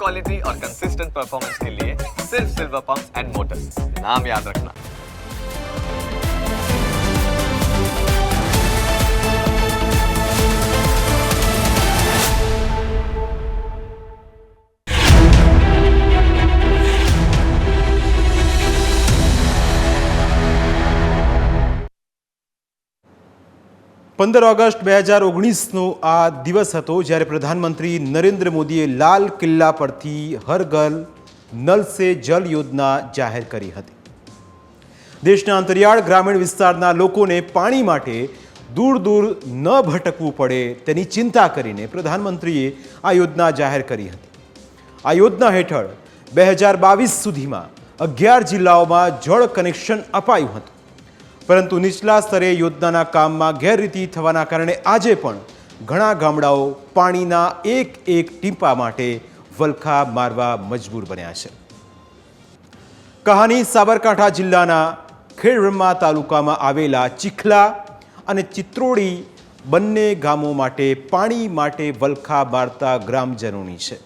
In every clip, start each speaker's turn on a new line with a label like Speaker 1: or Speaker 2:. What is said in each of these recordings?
Speaker 1: Quality और consistent performance के लिए सिर्फ सिल्वर पंप्स एंड मोटर्स, नाम याद रखना।
Speaker 2: पंदर ऑगस्ट 2019 आ दिवस હતો જ્યારે પ્રધાનમંત્રી નરેન્દ્ર મોદીએ લાલ કિલ્લા પરથી હર ઘર નલ સે જલ યોજના જાહેર કરી હતી। દેશના અંતરિયાળ ગ્રામીણ વિસ્તારના લોકોને પાણી માટે દૂર દૂર ન ભટકવું પડે તેની ચિંતા કરીને પ્રધાનમંત્રીએ આ યોજના જાહેર કરી હતી। આ યોજના હેઠળ 2022 સુધીમાં 11 જિલ્લાઓમાં જળ કનેક્શન અપાયું હતું, પરંતુ નીચલા સ્તરે યોજનાના કામમાં ગેરરીતિ થવાના કારણે આજે પણ ઘણા ગામડાઓ પાણીના એક એક ટીપા માટે વલખા મારવા મજબૂર બન્યા છે। કહાની સાબરકાંઠા જિલ્લાના ખેડબ્રહ્મા તાલુકામાં આવેલા ચીખલા અને ચિત્રોડી બંને ગામો માટે પાણી માટે વલખા મારતા ગ્રામજનોની છે।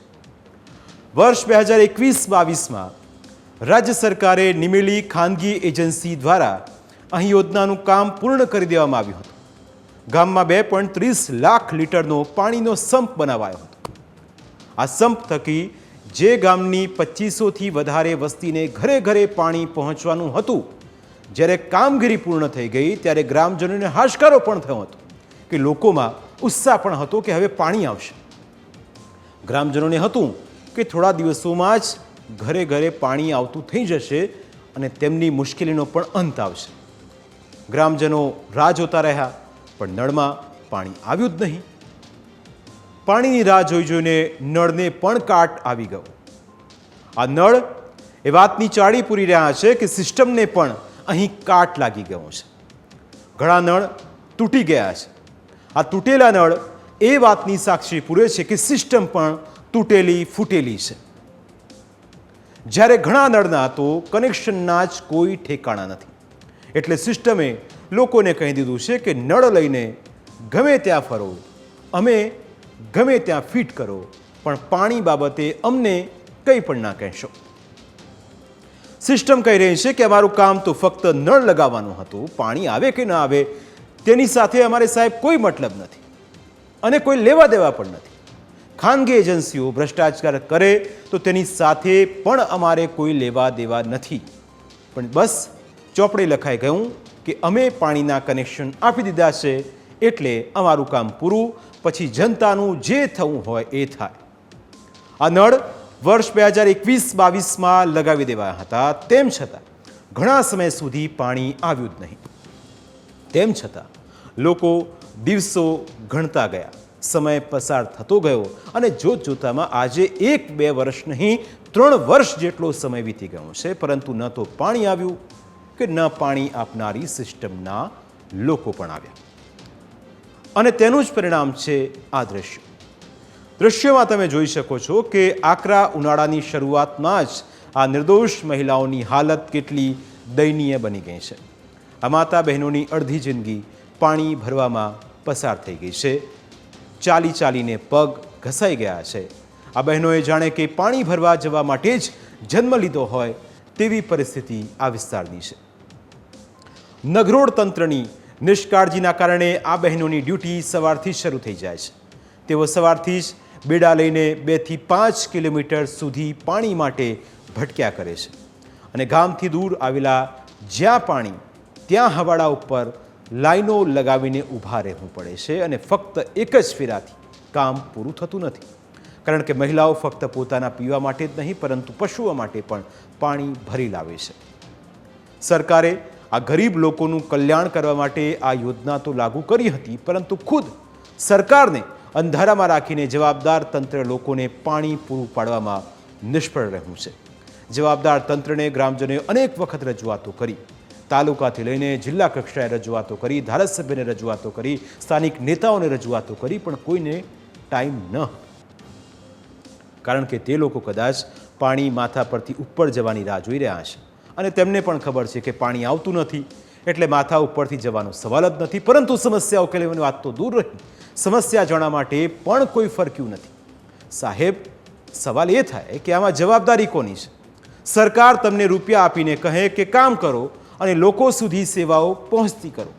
Speaker 2: વર્ષ 2021-22માં રાજ્ય સરકારે નિમેલી ખાનગી એજન્સી દ્વારા અહીં યોજનાનું કામ પૂર્ણ કરી દેવામાં આવ્યું હતું। ગામમાં 2.30 લાખ લીટરનો પાણીનો સંપ બનાવાયો હતો। આ સંપ થકી જે ગામની 2500થી વધારે વસ્તીને ઘરે ઘરે પાણી પહોંચવાનું હતું, જ્યારે કામગીરી પૂર્ણ થઈ ગઈ ત્યારે ગ્રામજનોને હાશકારો પણ થયો હતો કે લોકોમાં ઉત્સાહ પણ હતો કે હવે પાણી આવશે। ગ્રામજનોને હતું કે થોડા દિવસોમાં જ ઘરે ઘરે પાણી આવતું થઈ જશે અને તેમની મુશ્કેલીનો પણ અંત આવશે। ગ્રામજનો રાહ જોતા રહ્યા, પણ નળમાં પાણી આવ્યું જ નહીં। પાણીની રાહ જોઈ જોઈને નળને પણ કાટ આવી ગયો। આ નળ એ વાતની ચાળી પૂરી રહ્યા છે કે સિસ્ટમને પણ અહીં કાટ લાગી ગયો છે। ઘણા નળ તૂટી ગયા છે। આ તૂટેલા નળ એ વાતની સાક્ષી પૂરે છે કે સિસ્ટમ પણ તૂટેલી ફૂટેલી છે। જ્યારે ઘણા નળના તો કનેક્શનના જ કોઈ ઠેકાણા નથી, એટલે સિસ્ટમે લોકોને કહી દીધું છે કે નળ લઈને ગમે ત્યાં ફરો, અમે ગમે ત્યાં ફિટ કરો, પણ પાણી બાબતે અમને કંઈ પણ ના કહેશો। સિસ્ટમ કહી રહી છે કે અમારું કામ તો ફક્ત નળ લગાવવાનું હતું, પાણી આવે કે ન આવે તેની સાથે અમારે સાહેબ કોઈ મતલબ નથી અને કોઈ લેવા દેવા પણ નથી। ખાનગી એજન્સીઓ ભ્રષ્ટાચાર કરે તો તેની સાથે પણ અમારે કોઈ લેવા દેવા નથી, પણ બસ ચોપડે લખાઈ ગયું કે અમે પાણીના કનેક્શન આપી દીધા છે એટલે અમારું કામ પૂરું, પછી જનતાનું જે થવું હોય એ થાય। આ નળ વર્ષ 2021-22માં લગાવી દેવાયા હતા, તેમ છતાં ઘણા સમય સુધી પાણી આવ્યું જ નહીં। તેમ છતાં લોકો દિવસો ગણતા ગયા, સમય પસાર થતો ગયો અને જોત જોતામાં આજે 1-2 વર્ષ નહીં 3 વર્ષ જેટલો સમય વીતી ગયો છે, પરંતુ ન તો પાણી આવ્યું કે ન પાણી આપનારી સિસ્ટમના લોકો પણ આવ્યા। અને તેનું જ પરિણામ છે આ દ્રશ્ય। દ્રશ્યમાં તમે જોઈ શકો છો કે આકરા ઉનાળાની શરૂઆતમાં જ આ નિર્દોષ મહિલાઓની હાલત કેટલી દયનીય બની ગઈ છે। આ માતા બહેનોની અડધી જિંદગી પાણી ભરવામાં પસાર થઈ ગઈ છે। ચાલી ચાલીને પગ ઘસાઈ ગયા છે। આ બહેનોએ જાણે કે પાણી ભરવા જવા માટે જ જન્મ લીધો હોય તેવી પરિસ્થિતિ આ વિસ્તારની છે। નગરોળ તંત્રની નિષ્કાળજીના કારણે આ બહેનોની ડ્યુટી સવારથી શરૂ થઈ જાય છે। તેઓ સવારથી જ બેડા લઈને 2 થી 5 કિલોમીટર સુધી પાણી માટે ભટક્યા કરે છે અને ગામથી દૂર આવેલા જ્યાં પાણી ત્યાં હવાડા ઉપર લાઈનો લગાવીને ઊભા રહેવું પડે છે અને ફક્ત એક જ ફેરાથી કામ પૂરું થતું નથી, કારણ કે મહિલાઓ ફક્ત પોતાના પીવા માટે જ નહીં પરંતુ પશુઓ માટે પણ પાણી ભરી લાવે છે। સરકારે આ ગરીબ લોકોનું કલ્યાણ કરવા માટે આ યોજના તો લાગુ કરી હતી, પરંતુ ખુદ સરકારને અંધારામાં રાખીને જવાબદાર તંત્ર લોકોને પાણી પૂરું પાડવામાં નિષ્ફળ રહ્યું છે। જવાબદાર તંત્રને ગ્રામજનોએ અનેક વખત રજૂઆતો કરી, તાલુકાથી લઈને જિલ્લા કક્ષાએ રજૂઆતો કરી, ધારાસભ્યને રજૂઆતો કરી, સ્થાનિક નેતાઓને રજૂઆતો કરી, પણ કોઈને ટાઈમ ન હતો, કારણ કે તે લોકો કદાચ પાણી માથા પરથી ઉપર જવાની રાહ જોઈ રહ્યા છે અને તેમને પણ ખબર છે કે પાણી આવતું નથી એટલે માથા ઉપરથી જવાનો સવાલ જ નથી। પરંતુ સમસ્યા ઉકેલવાની વાત તો દૂર રહી, સમસ્યા જાણવા માટે પણ કોઈ ફરક્યું નથી। સાહેબ, સવાલ એ થાય કે આમાં જવાબદારી કોની છે? સરકાર તમને રૂપિયા આપીને કહે કે કામ કરો અને લોકો સુધી સેવાઓ પહોંચતી કરો,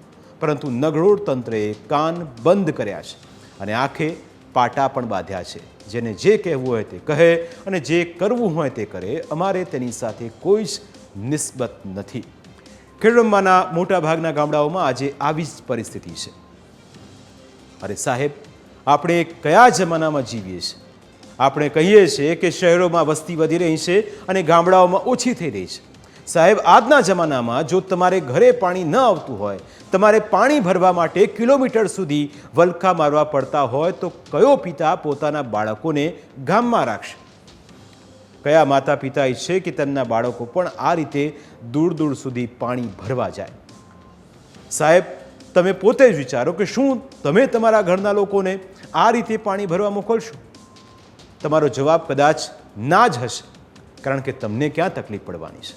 Speaker 2: પરંતુ નગરોળ તંત્રએ કાન બંધ કર્યા છે અને આંખે પાટા પણ બાંધ્યા છે. જેને જે કહેવું હોય તે કહે અને જે કરવું હોય તે કરે. અમારે તેની સાથે કોઈ જ નિસ્બત નથી. ખેડબ્રહ્માના મોટાભાગના ગામડાઓમાં આજે આવી જ પરિસ્થિતિ છે. અરે સાહેબ, આપણે કયા જમાનામાં જીવીએ છીએ? આપણે કહીએ છીએ કે શહેરોમાં વસ્તી વધી રહી છે અને ગામડાઓમાં ઓછી થઈ રહી છે. સાહેબ, આજના જમાનામાં જો તમારે ઘરે પાણી ન આવતું હોય, તમારે પાણી ભરવા માટે કિલોમીટર સુધી વલખા મારવા પડતા હોય, તો કયો પિતા પોતાના બાળકોને ગામમાં રાખશે? કયા માતા પિતા ઈચ્છે કે તેમના બાળકો પણ આ રીતે દૂર દૂર સુધી પાણી ભરવા જાય? સાહેબ, તમે પોતે જ વિચારો કે શું તમે તમારા ઘરના લોકોને આ રીતે પાણી ભરવા મોકલશો? તમારો જવાબ કદાચ ના જ હશે, કારણ કે તમને ક્યાં તકલીફ પડવાની છે?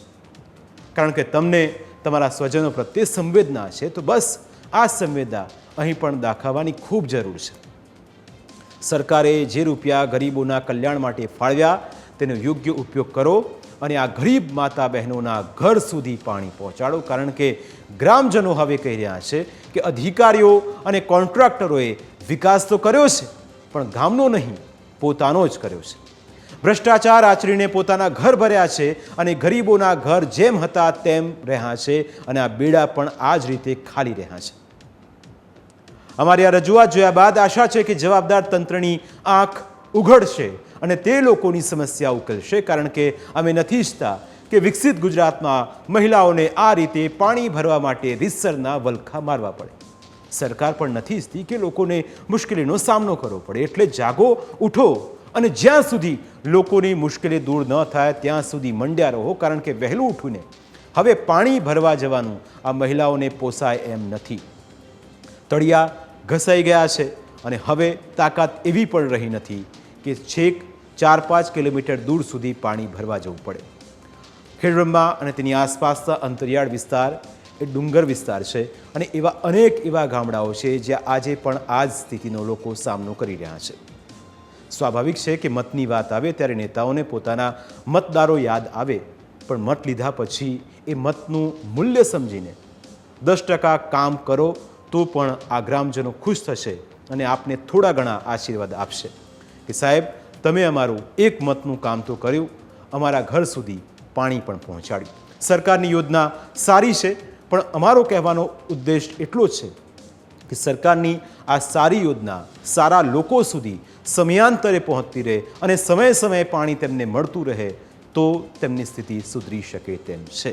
Speaker 2: કારણ કે તમને તમારા સ્વજનો પ્રત્યે સંવેદના છે. તો બસ આ સંવેદના અહીં પણ દાખવવાની ખૂબ જરૂર છે. સરકારે જે રૂપિયા ગરીબોના કલ્યાણ માટે ફાળવ્યા તેનો યોગ્ય ઉપયોગ કરો અને આ ગરીબ માતા બહેનોના ઘર સુધી પાણી પહોંચાડો. કારણ કે ગ્રામજનો હવે કહી રહ્યા છે કે અધિકારીઓ અને કોન્ટ્રાક્ટરોએ વિકાસ તો કર્યો છે, પણ ગામનો નહીં, પોતાનો જ કર્યો છે. ભ્રષ્ટાચાર આચરીને પોતાના ઘર ભર્યા છે અને ગરીબોના ઘર જેમ હતા તેમ રહ્યા છે અને આ બેડા પણ આ જ રીતે ખાલી રહ્યા છે. અમારી આ રજૂઆત જોયા બાદ આશા છે કે જવાબદાર તંત્રની આંખ ઉઘડશે અને તે લોકોની સમસ્યા ઉકેલશે. કારણ કે અમે નથી ઈચ્છતા કે વિકસિત ગુજરાતમાં મહિલાઓને આ રીતે પાણી ભરવા માટે રીતસરના વલખા મારવા પડે. સરકાર પણ નથી ઈચ્છતી કે લોકોને મુશ્કેલીનો સામનો કરવો પડે. એટલે જાગો, ઉઠો અને જ્યાં સુધી લોકોની મુશ્કેલી દૂર ન થાય ત્યાં સુધી મંડ્યા રહો. કારણ કે વહેલું ઉઠીને હવે પાણી ભરવા જવાનું આ મહિલાઓને પોસાય એમ નથી. તળિયા ઘસાઈ ગયા છે અને હવે તાકાત એવી પણ રહી નથી કે છેક 4-5 કિલોમીટર દૂર સુધી પાણી ભરવા જવું પડે. ખેડબ્રહ્મા અને તેની આસપાસના અંતરિયાળ વિસ્તાર એ ડુંગર વિસ્તાર છે અને એવા અનેક એવા ગામડાઓ છે જ્યાં આજે પણ આ જ સ્થિતિનો લોકો સામનો કરી રહ્યા છે. સ્વાભાવિક છે કે મતની વાત આવે ત્યારે નેતાઓને પોતાના મતદારો યાદ આવે, પણ મત લીધા પછી એ મતનું મૂલ્ય સમજીને 10% કામ કરો તો પણ આ ગ્રામજનો ખુશ થશે અને આપને થોડા ઘણા આશીર્વાદ આપશે કે સાહેબ, તમે અમારું એક મતનું કામ તો કર્યું, અમારા ઘર સુધી પાણી પણ પહોંચાડ્યું. સરકારની યોજના સારી છે, પણ અમારો કહેવાનો ઉદ્દેશ એટલો જ છે કે સરકારની આ સારી યોજના સારા લોકો સુધી સમયાંતરે પહોંચતી રહે અને સમયે સમયે પાણી તેમને મળતું રહે, તો તેમની સ્થિતિ સુધરી શકે તેમ છે.